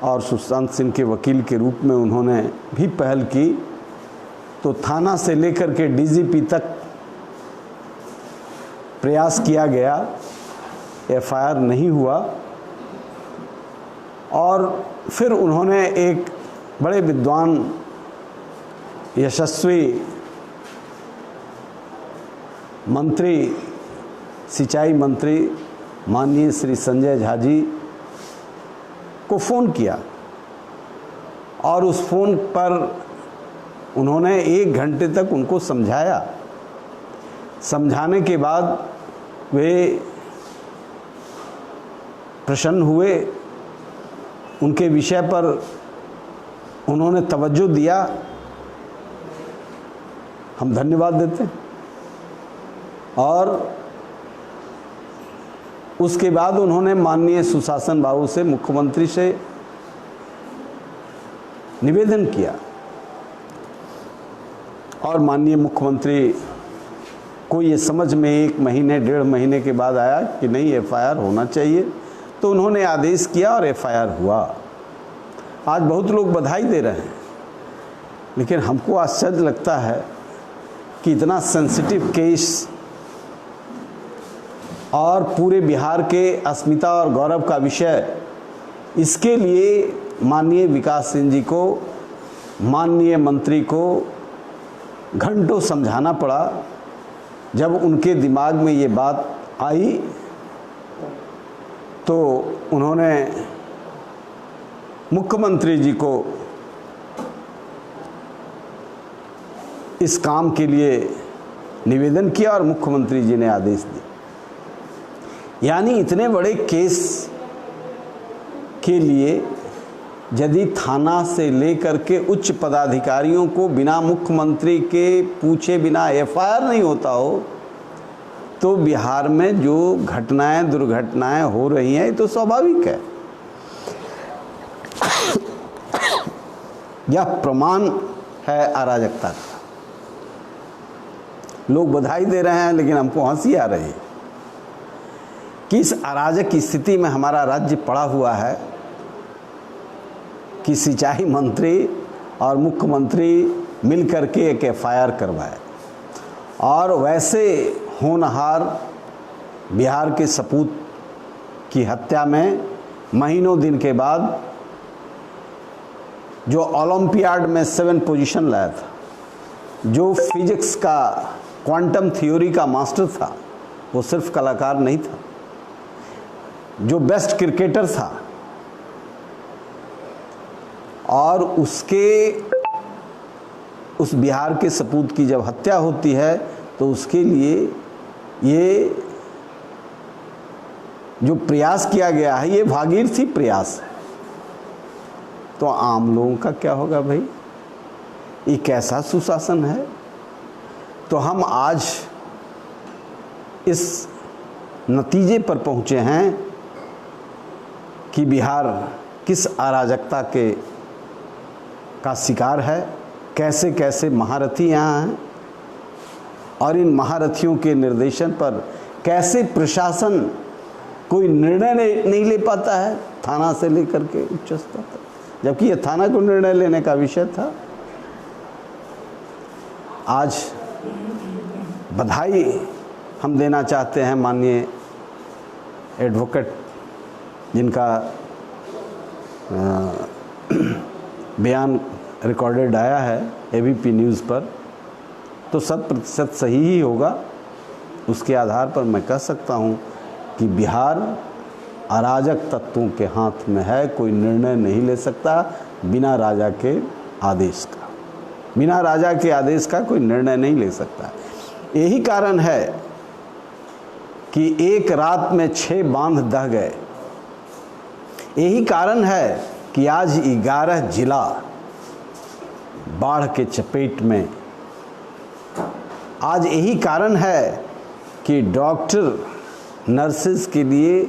और सुशांत सिंह के वकील के रूप में उन्होंने भी पहल की, तो थाना से लेकर के डीजीपी तक प्रयास किया गया, एफआईआर नहीं हुआ। और फिर उन्होंने एक बड़े विद्वान यशस्वी मंत्री, सिंचाई मंत्री माननीय श्री संजय झा जी को फ़ोन किया और उस फ़ोन पर उन्होंने 1 घंटे तक उनको समझाया। समझाने के बाद वे प्रसन्न हुए, उनके विषय पर उन्होंने तवज्जो दिया, हम धन्यवाद देते हैं। और उसके बाद उन्होंने माननीय सुशासन बाबू से, मुख्यमंत्री से निवेदन किया और माननीय मुख्यमंत्री को ये समझ में 1 महीने 1.5 महीने के बाद आया कि नहीं, एफआईआर होना चाहिए, तो उन्होंने आदेश किया और एफआईआर हुआ। आज बहुत लोग बधाई दे रहे हैं, लेकिन हमको आश्चर्य लगता है कि इतना सेंसिटिव केस और पूरे बिहार के अस्मिता और गौरव का विषय, इसके लिए माननीय विकास सिंह जी को, माननीय मंत्री को घंटों समझाना पड़ा। जब उनके दिमाग में ये बात आई तो उन्होंने मुख्यमंत्री जी को इस काम के लिए निवेदन किया और मुख्यमंत्री जी ने आदेश दिया। यानी इतने बड़े केस के लिए यदि थाना से लेकर के उच्च पदाधिकारियों को बिना मुख्यमंत्री के पूछे बिना एफआईआर नहीं होता हो, तो बिहार में जो घटनाएं दुर्घटनाएं हो रही हैं, ये तो स्वाभाविक है। यह प्रमाण है अराजकता का। लोग बधाई दे रहे हैं, लेकिन हमको हंसी आ रही है कि इस अराजक स्थिति में हमारा राज्य पड़ा हुआ है कि सिंचाई मंत्री और मुख्यमंत्री मिलकर के एक एफआईआर करवाए, और वैसे होनहार बिहार के सपूत की हत्या में महीनों दिन के बाद जो ओलंपियाड में 7 पोजीशन लाया था, जो फिजिक्स का क्वांटम थ्योरी का मास्टर था, वो सिर्फ कलाकार नहीं था, जो बेस्ट क्रिकेटर था, और उस बिहार के सपूत की जब हत्या होती है तो उसके लिए ये जो प्रयास किया गया है, ये भागीरथी प्रयास है। तो आम लोगों का क्या होगा भाई? ये कैसा सुशासन है? तो हम आज इस नतीजे पर पहुंचे हैं कि बिहार किस अराजकता का शिकार है, कैसे कैसे महारथी यहाँ हैं, और इन महारथियों के निर्देशन पर कैसे प्रशासन कोई निर्णय नहीं ले पाता है, थाना से लेकर के उच्च स्तर तक, जबकि यह थाना को निर्णय लेने का विषय था। आज बधाई हम देना चाहते हैं माननीय एडवोकेट जिनका बयान रिकॉर्डेड आया है एबीपी न्यूज़ पर, तो 100% सही ही होगा। उसके आधार पर मैं कह सकता हूँ कि बिहार अराजक तत्वों के हाथ में है, कोई निर्णय नहीं ले सकता बिना राजा के आदेश का। बिना राजा के आदेश का कोई निर्णय नहीं ले सकता। यही कारण है कि एक रात में 6 बांध दह गए। यही कारण है कि आज 11 जिला बाढ़ के चपेट में। आज यही कारण है कि डॉक्टर नर्सेज के लिए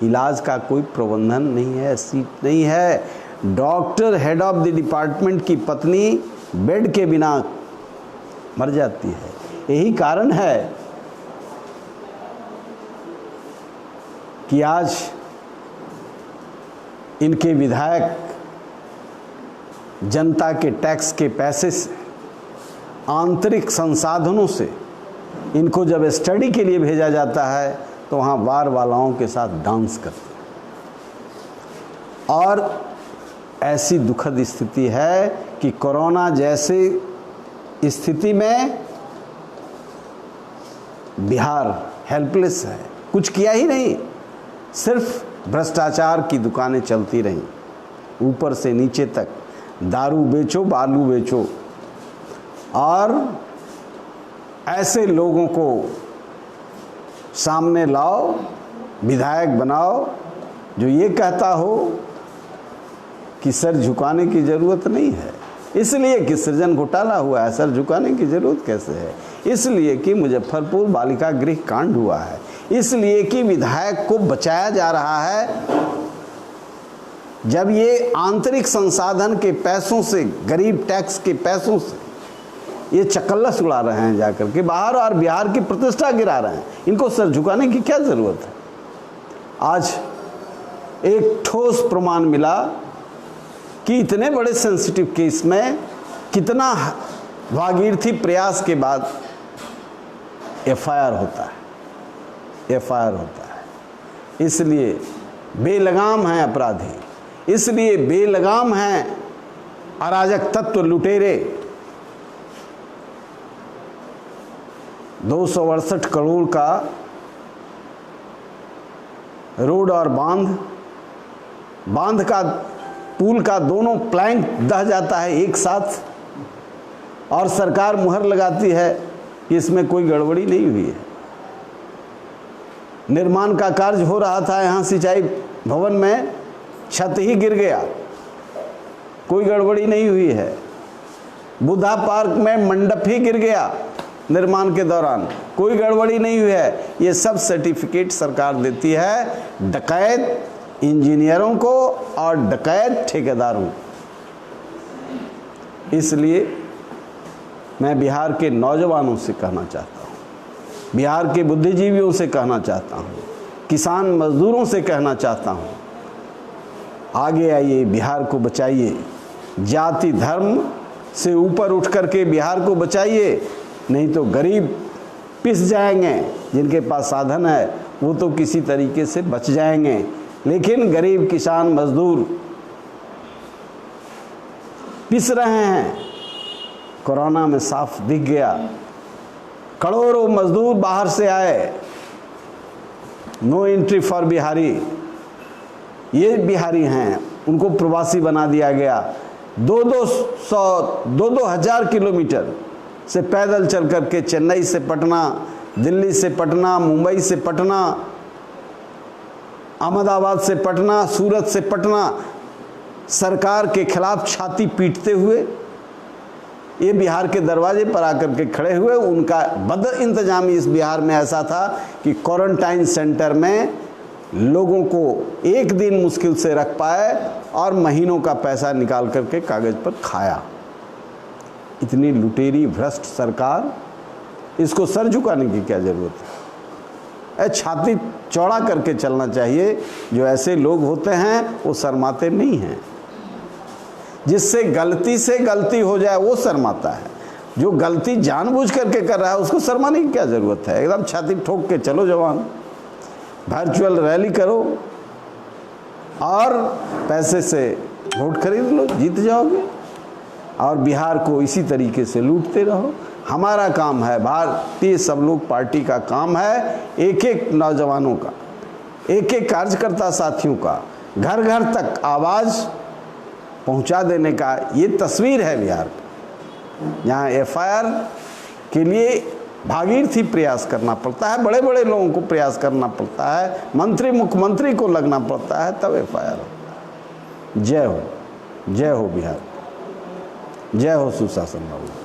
इलाज का कोई प्रबंधन नहीं है, सीट नहीं है। Doctor head of the department की पत्नी बेड के बिना मर जाती है। यही कारण है कि आज इनके विधायक जनता के टैक्स के पैसे से, आंतरिक संसाधनों से इनको जब स्टडी के लिए भेजा जाता है तो वहाँ बार वालाओं के साथ डांस करते हैं। और ऐसी दुखद स्थिति है कि कोरोना जैसी स्थिति में बिहार हेल्पलेस है, कुछ किया ही नहीं, सिर्फ भ्रष्टाचार की दुकानें चलती रहीं, ऊपर से नीचे तक दारू बेचो, बालू बेचो, और ऐसे लोगों को सामने लाओ, विधायक बनाओ जो ये कहता हो कि सर झुकाने की ज़रूरत नहीं है, इसलिए कि सृजन घोटाला हुआ है, सर झुकाने की ज़रूरत कैसे है, इसलिए कि मुजफ्फरपुर बालिका गृह कांड हुआ है, इसलिए कि विधायक को बचाया जा रहा है। जब ये आंतरिक संसाधन के पैसों से, गरीब टैक्स के पैसों से ये चकल्लस उड़ा रहे हैं जाकर के बाहर, और बिहार की प्रतिष्ठा गिरा रहे हैं, इनको सर झुकाने की क्या ज़रूरत है। आज एक ठोस प्रमाण मिला कि इतने बड़े सेंसिटिव केस में कितना भागीरथी प्रयास के बाद एफआईआर होता है, एफआईआर होता है। इसलिए बेलगाम हैं अपराधी, इसलिए बेलगाम हैं अराजक तत्व, लुटेरे। 268 करोड़ का रोड और बांध का, पुल का दोनों प्लैंक दह जाता है एक साथ, और सरकार मुहर लगाती है कि इसमें कोई गड़बड़ी नहीं हुई है। निर्माण का कार्य हो रहा था यहाँ सिंचाई भवन में, छत ही गिर गया, कोई गड़बड़ी नहीं हुई है। बुद्धा पार्क में मंडप ही गिर गया निर्माण के दौरान, कोई गड़बड़ी नहीं हुई है। ये सब सर्टिफिकेट सरकार देती है डकैत इंजीनियरों को और डकैत ठेकेदारों। इसलिए मैं बिहार के नौजवानों से कहना चाहता हूँ, बिहार के बुद्धिजीवियों से कहना चाहता हूँ, किसान मजदूरों से कहना चाहता हूँ, आगे आइए, बिहार को बचाइए, जाति धर्म से ऊपर उठ करके बिहार को बचाइए, नहीं तो गरीब पिस जाएंगे। जिनके पास साधन है वो तो किसी तरीके से बच जाएंगे, लेकिन गरीब किसान मजदूर पिस रहे हैं। कोरोना में साफ दिख गया, करोड़ों मजदूर बाहर से आए, नो एंट्री फॉर बिहारी, ये बिहारी हैं, उनको प्रवासी बना दिया गया। 2,000 किलोमीटर से पैदल चल करके चेन्नई से पटना, दिल्ली से पटना, मुंबई से पटना, अहमदाबाद से पटना, सूरत से पटना, सरकार के खिलाफ छाती पीटते हुए ये बिहार के दरवाजे पर आकर के खड़े हुए। उनका बद इंतजामी इस बिहार में ऐसा था कि क्वारंटाइन सेंटर में लोगों को एक दिन मुश्किल से रख पाए और महीनों का पैसा निकाल करके कागज पर खाया। इतनी लुटेरी भ्रष्ट सरकार, इसको सर झुकाने की क्या ज़रूरत है। छाती चौड़ा करके चलना चाहिए। जो ऐसे लोग होते हैं वो शर्माते नहीं हैं। जिससे गलती से गलती हो जाए वो शर्माता है, जो गलती जानबूझ करके कर रहा है उसको शर्माने की क्या ज़रूरत है। एकदम छाती ठोक के चलो जवान, वर्चुअल रैली करो और पैसे से वोट खरीद लो, जीत जाओगे। और बिहार को इसी तरीके से लूटते रहो। हमारा काम है, भारतीय सब लोग पार्टी का काम है, एक एक नौजवानों का, एक एक कार्यकर्ता साथियों का घर घर तक आवाज़ पहुंचा देने का। ये तस्वीर है बिहार की, यहाँ एफआईआर के लिए भागीरथी प्रयास करना पड़ता है, बड़े बड़े लोगों को प्रयास करना पड़ता है, मंत्री मुख्यमंत्री को लगना पड़ता है, तब एफआईआर होता है। जय हो, जय हो बिहार, जय हो सुशासन बाबू।